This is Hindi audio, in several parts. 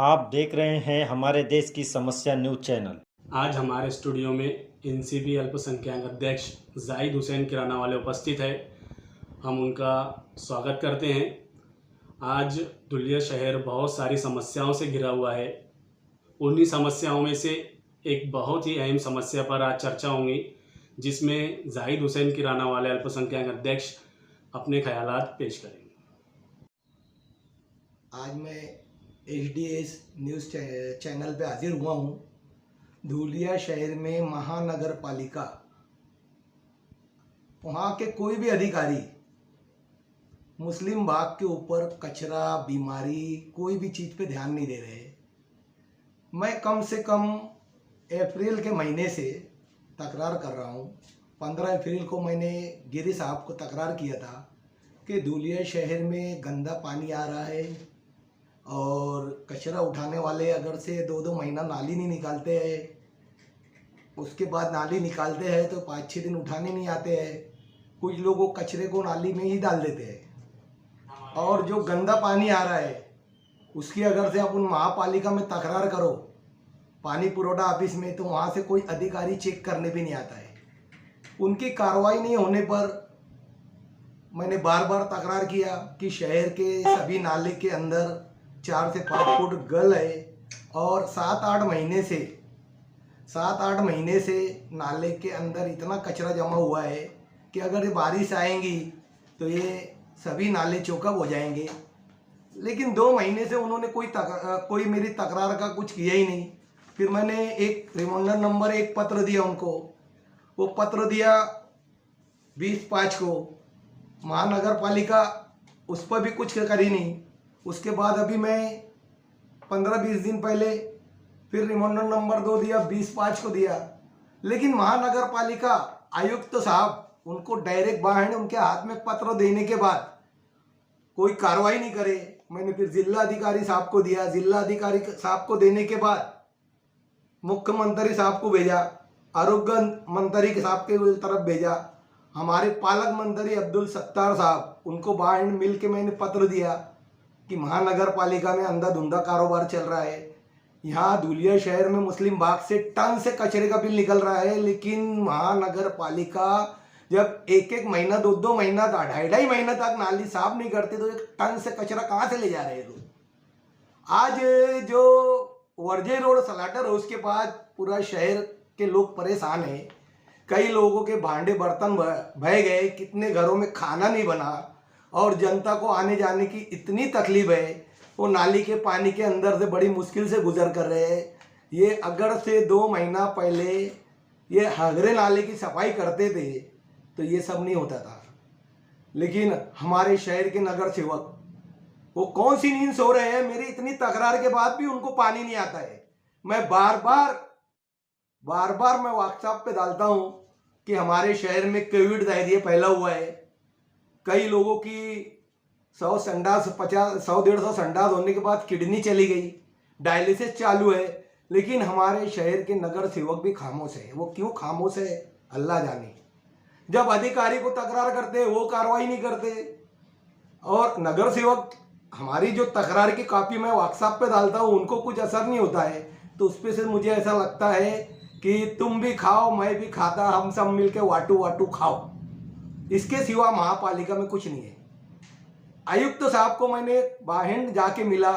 आप देख रहे हैं हमारे देश की समस्या न्यूज़ चैनल। आज हमारे स्टूडियो में एनसीपी अल्पसंख्यक अध्यक्ष जाहिद हुसैन किराना वाले उपस्थित है। हम उनका स्वागत करते हैं। आज धुलिया शहर बहुत सारी समस्याओं से घिरा हुआ है। उन्हीं समस्याओं में से एक बहुत ही अहम समस्या पर आज चर्चा होंगी, जिसमें जाहिद हुसैन किराना वाले अल्पसंख्यक अध्यक्ष अपने ख्यालात पेश करेंगे। आज मैं एचडीएस न्यूज़ चैनल पे हाजिर हुआ हूँ। धुलिया शहर में महानगर पालिका, वहाँ के कोई भी अधिकारी मुस्लिम बाग के ऊपर कचरा, बीमारी, कोई भी चीज़ पे ध्यान नहीं दे रहे। मैं कम से कम अप्रैल के महीने से तकरार कर रहा हूँ। 15 अप्रैल को मैंने गिरी साहब को तकरार किया था कि धुलिया शहर में गंदा पानी आ रहा है और कचरा उठाने वाले अगर से 2-2 महीना नाली नहीं निकालते हैं, उसके बाद नाली निकालते हैं तो 5-6 दिन उठाने नहीं आते हैं। कुछ लोग वो कचरे को नाली में ही डाल देते हैं। और जो गंदा पानी आ रहा है उसकी अगर से अपन महापालिका में तकरार करो, पानी पुरोठा ऑफिस में, तो वहाँ से कोई अधिकारी चेक करने भी नहीं आता है। उनकी कार्रवाई नहीं होने पर मैंने बार बार तकरार किया कि शहर के सभी नाले के अंदर 4 से 5 फुट गल है और 7-8 महीने से नाले के अंदर इतना कचरा जमा हुआ है कि अगर ये बारिश आएंगी तो ये सभी नाले चौकअप हो जाएंगे। लेकिन 2 महीने से उन्होंने कोई मेरी तकरार का कुछ किया ही नहीं। फिर मैंने एक रिमाइंडर नंबर 1 पत्र दिया उनको। वो पत्र दिया 20/5 को। महानगर पालिका उस पर भी कुछ करी नहीं। उसके बाद अभी मैं 15-20 दिन पहले फिर रिमाइंडर नंबर 2 दिया, 20/5 को दिया। लेकिन महानगर पालिका आयुक्त साहब उनको डायरेक्ट बाहर उनके हाथ में पत्र देने के बाद कोई कार्रवाई नहीं करे। मैंने फिर जिला अधिकारी साहब को दिया। जिला अधिकारी साहब को देने के बाद मुख्यमंत्री साहब को भेजा, आरोग्य मंत्री के साहब के तरफ भेजा, हमारे पालक मंत्री अब्दुल सत्तार साहब, उनको बाहर मिल के मैंने पत्र दिया कि महानगर पालिका में अंधाधुंधा कारोबार चल रहा है। यहाँ धुलिया शहर में मुस्लिम बाग से टन से कचरे का बिल निकल रहा है, लेकिन महानगर पालिका जब 1-1 महीना, 2-2 महीना, 2.5 महीना तक नाली साफ नहीं करते तो 1 टन से कचरा कहाँ से ले जा रहे हैं लोग। आज जो वर्जे रोड सलाटर है उसके पास पूरा शहर के लोग परेशान हैं। कई लोगों के भांडे बर्तन बह गए, कितने घरों में खाना नहीं बना और जनता को आने जाने की इतनी तकलीफ है। वो नाली के पानी के अंदर से बड़ी मुश्किल से गुजर कर रहे हैं। ये अगर से 2 महीना पहले ये हगरे नाले की सफाई करते थे तो ये सब नहीं होता था। लेकिन हमारे शहर के नगर सेवक वो कौन सी नींद सो रहे हैं। मेरी इतनी तकरार के बाद भी उनको पानी नहीं आता है। मैं बार बार मैं व्हाट्सएप पे डालता हूँ कि हमारे शहर में कोविड डायरिया फैला हुआ है। कई लोगों की 100-150 संडास होने के बाद किडनी चली गई, डायलिसिस चालू है। लेकिन हमारे शहर के नगर सेवक भी खामोश है। वो क्यों खामोश है अल्लाह जाने। जब अधिकारी को तकरार करते वो कार्रवाई नहीं करते। और नगर सेवक हमारी जो तकरार की कॉपी मैं व्हाट्सएप पे डालता हूँ उनको कुछ असर नहीं होता है। तो उस पर से मुझे ऐसा लगता है कि तुम भी खाओ, मैं भी खाता, हम सब मिलके वाटू खाओ। इसके सिवा महापालिका में कुछ नहीं है। आयुक्त साहब को मैंने बाहर जाके मिला।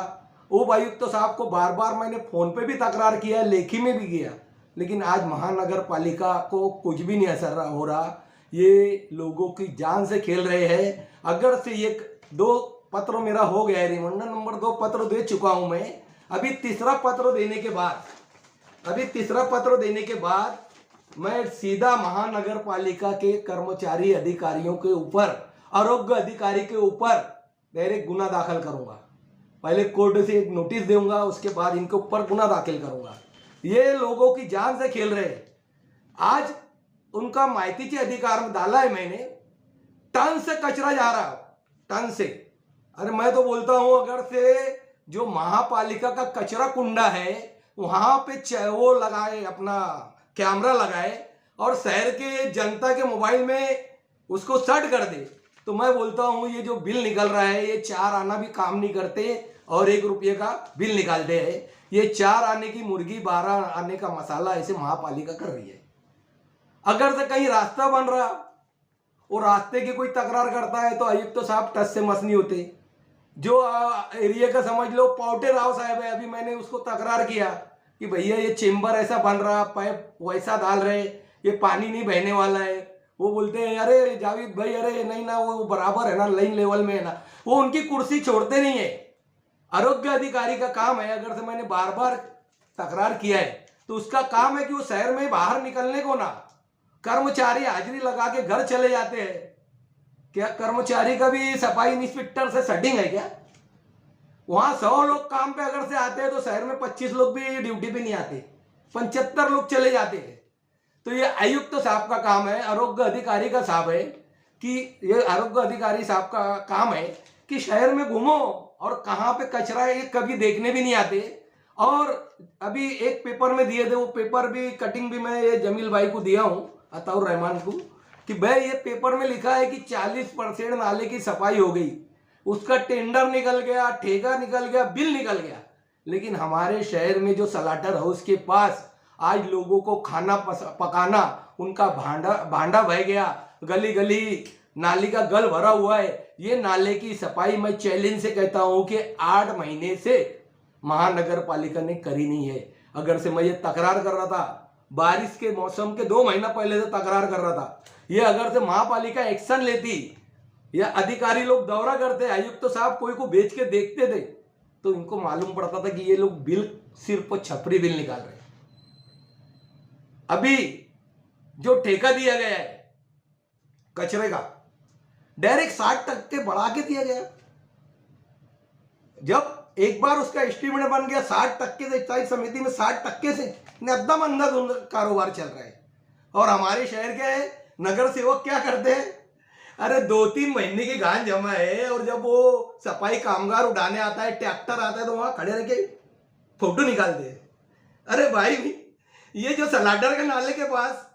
उप आयुक्त साहब को बार बार मैंने फ़ोन पे भी तकरार किया, लेखी में भी किया, लेकिन आज महानगर पालिका को कुछ भी नहीं असर हो रहा। ये लोगों की जान से खेल रहे हैं। अगर से ये 2 पत्र मेरा हो गया है, रिमाइंडर नंबर 2 पत्र दे चुका हूँ मैं। अभी तीसरा पत्र देने के बाद मैं सीधा महानगर पालिका के कर्मचारी अधिकारियों के ऊपर, आरोग्य अधिकारी के ऊपर डायरेक्ट गुना दाखिल करूंगा। पहले कोर्ट से एक नोटिस दूंगा, उसके बाद इनके ऊपर गुना दाखिल करूंगा। ये लोगों की जान से खेल रहे हैं। आज उनका माहितीचे अधिकार में डाला है मैंने। टन से कचरा जा रहा, टन से। अरे मैं तो बोलता हूं अगर से जो महापालिका का कचरा कुंडा है वहां पे वो लगाए, अपना कैमरा लगाए और शहर के जनता के मोबाइल में उसको सेट कर दे, तो मैं बोलता हूँ ये जो बिल निकल रहा है ये 4 आना भी काम नहीं करते। और 1 रुपये का बिल निकालते हैं। ये 4 आने की मुर्गी 12 आने का मसाला ऐसे महापालिका कर रही है। अगर से कहीं रास्ता बन रहा और रास्ते की कोई तकरार करता है तो आयुक्त तो साहब टस से मस नहीं होते। जो एरिया का समझ लो पाउटे राव साहब है, अभी मैंने उसको तकरार किया कि भैया ये चेम्बर ऐसा बन रहा, पाइप वैसा डाल रहे, ये पानी नहीं बहने वाला है। वो बोलते हैं अरे जावेद भाई अरे नहीं ना, वो बराबर है ना, लाइन लेवल में है ना। वो उनकी कुर्सी छोड़ते नहीं है। आरोग्य अधिकारी का काम है, अगर से मैंने बार बार तकरार किया है तो उसका काम है कि वो शहर में बाहर निकलने को ना, कर्मचारी हाजिरी लगा के घर चले जाते हैं। क्या कर्मचारी का भी सफाई इंस्पेक्टर से सेटिंग है क्या? वहां 100 लोग काम पे अगर से आते हैं तो शहर में 25 लोग भी ड्यूटी पे नहीं आते, 75 लोग चले जाते हैं। तो ये आयुक्त साहब का काम है, आरोग्य अधिकारी का साहब है कि ये आरोग्य अधिकारी साहब का काम है कि शहर में घूमो और कहाँ पे कचरा है ये कभी देखने भी नहीं आते। और अभी एक पेपर में दिए थे, वो पेपर भी कटिंग भी मैं ये जमील भाई को दिया हूँ, अताउर रहमान को, कि भाई ये पेपर में लिखा है कि 40% नाले की सफाई हो गई, उसका टेंडर निकल गया, ठेका निकल गया, बिल निकल गया। लेकिन हमारे शहर में जो सलाटर हाउस के पास आज लोगों को खाना पकाना, उनका भांडा बह गया, गली गली नाली का गल भरा हुआ है। ये नाले की सफाई मैं चैलेंज से कहता हूं कि 8 महीने से महानगर पालिका ने करी नहीं है। अगर से मैं ये तकरार कर रहा था, बारिश के मौसम के 2 महीना पहले से तकरार कर रहा था, ये अगर से महापालिका एक्शन लेती या अधिकारी लोग दौरा करते, आयुक्त साहब कोई को बेच के देखते थे तो इनको मालूम पड़ता था कि ये लोग बिल सिर्फ छपरी बिल निकाल रहे हैं। अभी जो ठेका दिया गया है कचरे का, डायरेक्ट 60% बढ़ा के दिया गया। जब एक बार उसका एस्टिमेट बन गया 60% से, स्थायी समिति में 60% से एकदम अंधाधुंध कारोबार चल रहा है। और हमारे शहर के नगर सेवक क्या करते हैं, अरे 2-3 महीने की गांज जमा है और जब वो सफाई कामगार उठाने आता है, ट्रैक्टर आता है तो वहां खड़े रह के फोटो निकालते हैं। अरे भाई ये जो सलाडर के नाले के पास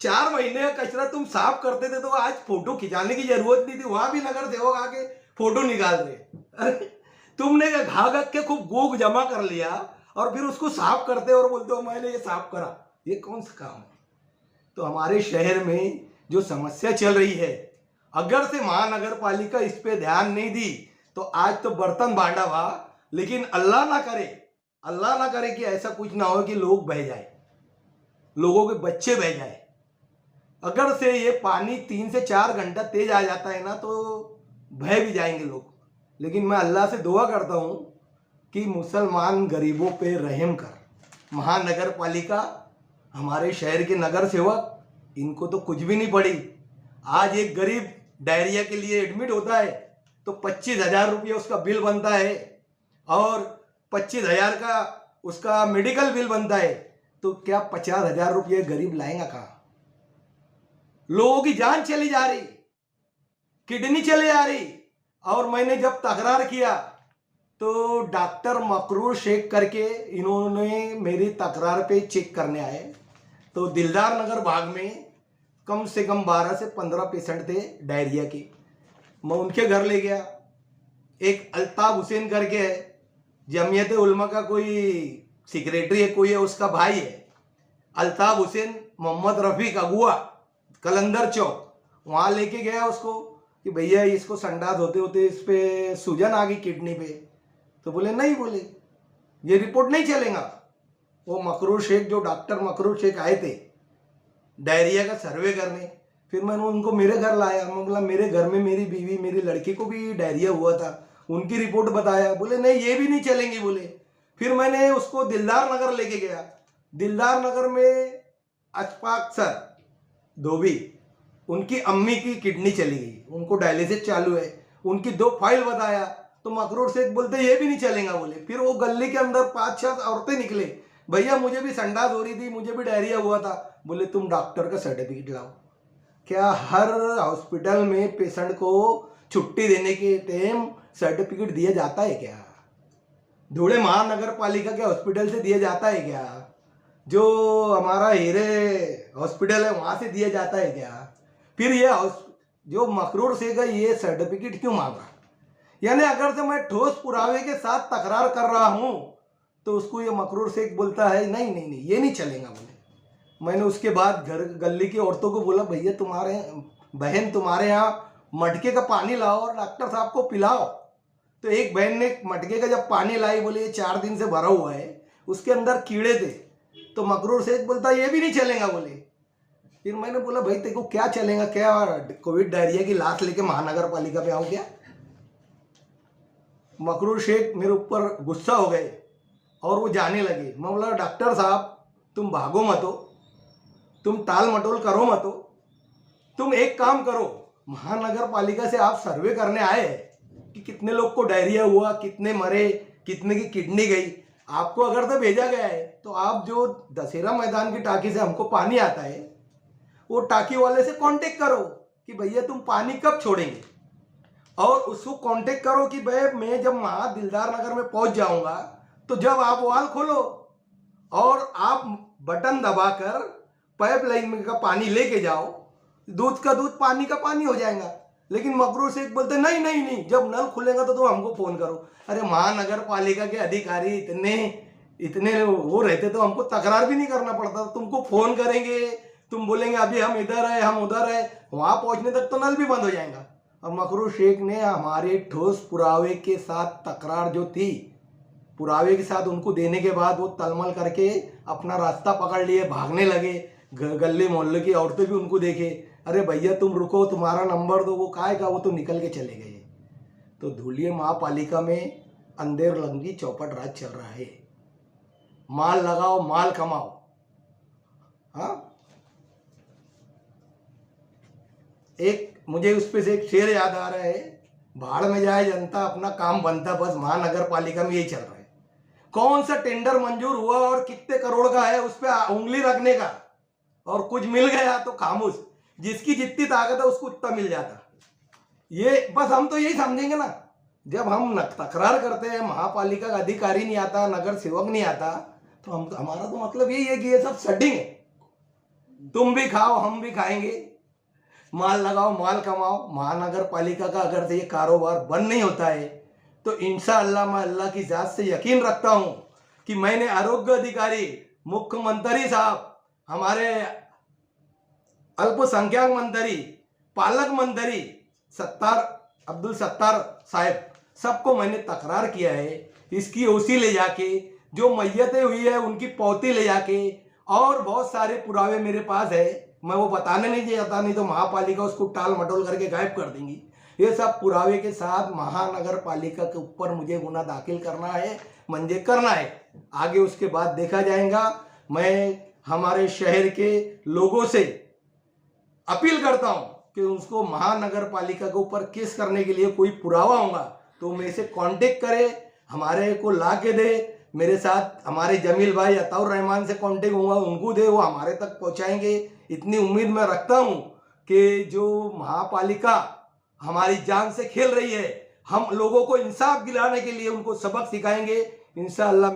4 महीने का कचरा तुम साफ करते थे तो आज फोटो खिंचाने की जरूरत नहीं थी, वहां भी नगर सेवक आके फोटो निकाल रहे। अरे तुमने घा के खूब गोग जमा कर लिया और फिर उसको साफ करते और बोलते हो मैंने ये साफ करा, ये कौन सा काम है? तो हमारे शहर में जो समस्या चल रही है, अगर से महानगर पालिका इस पे ध्यान नहीं दी तो आज तो बर्तन बांटा हुआ। लेकिन अल्लाह ना करे कि ऐसा कुछ ना हो कि लोग बह जाए, लोगों के बच्चे बह जाए। अगर से ये पानी 3 से 4 घंटा तेज आ जाता है ना तो बह भी जाएंगे लोग। लेकिन मैं अल्लाह से दुआ करता हूं कि मुसलमान गरीबों पे रहम कर। महानगर पालिका, हमारे शहर के नगर सेवक, इनको तो कुछ भी नहीं पड़ी। आज एक गरीब डायरिया के लिए एडमिट होता है तो 25,000 रुपये उसका बिल बनता है और 25,000 का उसका मेडिकल बिल बनता है। तो क्या 50,000 रुपये गरीब लाएगा कहाँ? लोगों की जान चली जा रही, किडनी चली जा रही। और मैंने जब तकरार किया तो डॉक्टर मकरूर शेख करके इन्होंने मेरी तकरार पे चेक करने आए तो दिलदार नगर भाग में कम से कम 12 से 15 पेशेंट थे डायरिया के। मैं उनके घर ले गया। एक अल्ताफ हुसैन करके है, जमीयत उलमा का कोई सेक्रेटरी है, कोई है, उसका भाई है अल्ताफ हुसैन, मोहम्मद रफीक अगुआ, कलंदर चौक। वहाँ लेके गया उसको कि भैया इसको संडास होते होते इस पे सूजन आ गई किडनी पे। तो बोले नहीं, बोले ये रिपोर्ट नहीं चलेगा। वो मकरूर शेख, जो डॉक्टर मकरूर शेख आए थे डायरिया का सर्वे करने, फिर मैंने उनको मेरे घर लाया। मैं बोला मेरे घर में मेरी बीवी, मेरी लड़की को भी डायरिया हुआ था, उनकी रिपोर्ट बताया। बोले नहीं ये भी नहीं चलेंगी बोले। फिर मैंने उसको दिलदार नगर लेके गया। दिलदार नगर में अशफाक सर धोबी, उनकी अम्मी की किडनी चली गई, उनको डायलिसिस चालू है। उनकी 2 फाइल बताया तो मकरूर शेख बोलते ये भी नहीं चलेगा बोले। फिर वो गली के अंदर 5-6 औरतें निकले, भैया मुझे भी संडास हो रही थी, मुझे भी डायरिया हुआ था। बोले तुम डॉक्टर का सर्टिफिकेट लाओ। क्या हर हॉस्पिटल में पेशेंट को छुट्टी देने के टाइम सर्टिफिकेट दिया जाता है क्या? धुले महानगर पालिका के हॉस्पिटल से दिया जाता है क्या? जो हमारा हीरे हॉस्पिटल है वहां से दिया जाता है क्या? फिर ये जो मकरूर शेख है ये सर्टिफिकेट क्यों मांग रहा? यानी अगर से मैं ठोस पुरावे के साथ तकरार कर रहा हूं तो उसको ये मकरूर शेख बोलता है नहीं नहीं नहीं ये नहीं चलेगा। बोले मैंने उसके बाद घर गली की औरतों को बोला भैया तुम्हारे बहन तुम्हारे यहाँ मटके का पानी लाओ और डॉक्टर साहब को पिलाओ। तो एक बहन ने मटके का जब पानी लाई, बोले ये 4 दिन से भरा हुआ है, उसके अंदर कीड़े थे। तो मकरूर शेख बोलता ये भी नहीं चलेगा। बोले फिर मैंने बोला भाई तेरे को क्या चलेगा, क्या कोविड डायरिया की लाश लेके महानगर पालिका पे आओ क्या? मकरूर शेख मेरे ऊपर गुस्सा हो गए और वो जाने लगे। मैं बोला डॉक्टर साहब तुम भागो मत हो, तुम टाल मटोल करो मत हो, तुम एक काम करो, महानगर पालिका से आप सर्वे करने आए कि कितने लोग को डायरिया हुआ, कितने मरे, कितने की किडनी गई। आपको अगर तो भेजा गया है तो आप जो दशहरा मैदान की टाकी से हमको पानी आता है वो टाकी वाले से कांटेक्ट करो कि भैया तुम पानी कब छोड़ेंगे, और उसको कांटेक्ट करो कि भाई मैं जब वहाँ दिलदार नगर में पहुँच जाऊँगा तो जब आप वाल खोलो और आप बटन दबाकर पाइपलाइन का पानी लेके जाओ, दूध का दूध पानी का पानी हो जाएगा। लेकिन मकरूर शेख बोलते नहीं नहीं नहीं, जब नल खुलेगा तो तुम हमको फोन करो। अरे महानगर पालिका के अधिकारी इतने वो रहते तो हमको तकरार भी नहीं करना पड़ता, तुमको फोन करेंगे, तुम बोलेंगे अभी हम इधर है हम उधर है, वहां पहुंचने तक तो नल भी बंद हो जाएगा। और मकरूर शेख ने हमारे ठोस पुरावे के साथ तकरार जो थी, पुरावे के साथ उनको देने के बाद वो तलमल करके अपना रास्ता पकड़ लिए, भागने लगे। गली मोहल्ले की औरतें भी उनको देखे, अरे भैया तुम रुको तुम्हारा नंबर दो, वो काय का वो तो निकल के चले गए। तो धुलिया महापालिका में अंधेर लंगी चौपट राज चल रहा है। माल लगाओ माल कमाओ। हाँ, एक मुझे उस पे से एक शेर याद आ रहा है, भाड़ में जाए जनता अपना काम बनता, बस महानगर पालिका में यही चल रहा है। कौन सा टेंडर मंजूर हुआ और कितने करोड़ का है उस पर उंगली रखने का, और कुछ मिल गया तो खामोश, जिसकी जितनी ताकत है उसको उतना मिल जाता। ये बस हम तो यही समझेंगे ना, जब हम तकरार करते हैं महापालिका का अधिकारी नहीं आता, नगर सेवक नहीं आता, तो हमारा तो मतलब यही है कि ये सब सेटिंग है, तुम भी खाओ हम भी खाएंगे, माल लगाओ माल कमाओ। महानगर पालिका का अगर ये कारोबार बंद नहीं होता है तो इंशाअल्लाह मैं अल्लाह की जात से यकीन रखता हूं कि मैंने आरोग्य अधिकारी, मुख्यमंत्री साहब, हमारे अल्पसंख्यक मंत्री, पालक मंत्री अब्दुल सत्तार साहब, सबको मैंने तकरार किया है। इसकी ओसी ले जाके, जो मैयतें हुई है उनकी पौती ले जाके, और बहुत सारे पुरावे मेरे पास है, मैं वो बताने नहीं चाहता, नहीं तो महापालिका उसको टाल मटोल करके गायब कर देंगी। ये सब पुरावे के साथ महानगर पालिका के ऊपर मुझे गुना दाखिल करना है, मंजे करना है। आगे उसके बाद देखा जाएगा। मैं हमारे शहर के लोगों से अपील करता हूं कि उसको महानगर पालिका के ऊपर केस करने के लिए कोई पुरावा होगा तो मेरे से कांटेक्ट करे, हमारे को ला के दे। मेरे साथ हमारे जमील भाई अताउर रहमान से कांटेक्ट होगा, उनको दे, वो हमारे तक पहुंचाएंगे। इतनी उम्मीद मैं रखता हूं कि जो महापालिका हमारी जान से खेल रही है, हम लोगों को इंसाफ दिलाने के लिए उनको सबक सिखाएंगे इंशाअल्लाह।